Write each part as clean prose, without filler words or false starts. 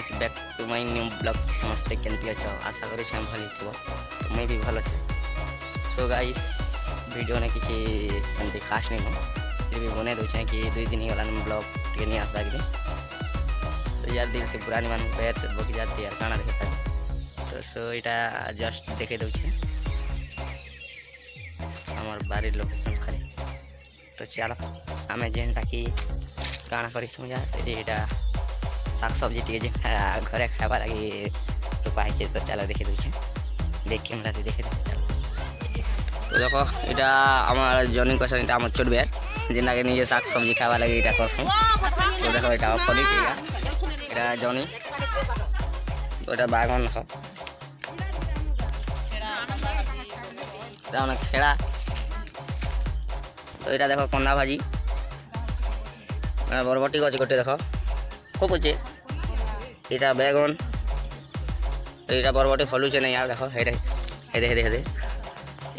Guys back to my new blog समस्ते केमती अच्छ आशा करी भल थो तो मुई भी भल अच्छे। सो गाइस वीडियो ने किसी एमती खास नहीं फिर भी बने दूचे कि 2 दिन ही गला ब्लॉग टे नहीं आता कि तो यार दिल से पुरानी मान पैर बक जाती यार काना देखता तो सो यहाँ जस्ट देखे दूचे हमार बारी लोकेशन खाली तो चलो आम जेनटा कि काना कर शाक सब्जी टे घरे खावा लगे रोपा है तो चलो देखे दूचे देख कैमरा देखे चलो तो देखो यहाँ आम जनी कसन आम छोट बेर जेना के निजे शाक सब्जी खावा लगे यहाँ करसुँ तो देखो यहाँ फली यहाँ जनी तो यहाँ बागन देख खेड़ा तो यहाँ देख कंदा भाजी बरबटी गच गोटे देख खोकुचे यहाँ बैगन यहाँ बरबटी फलुचे नहीं यार देख हेदे हेदे हेदे हेदे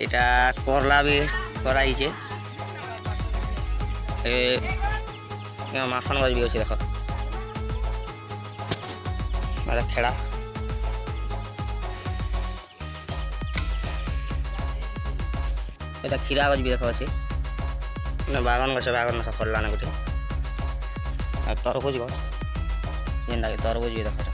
यहाँ करला भी कराई माखन गज भी अच्छे देख खेड़ा यहाँ खीरा गज भी देख अच्छे बागन गछ बागन देख फललान गोटे तरबुज गछ जेनटा तरबुज भी देख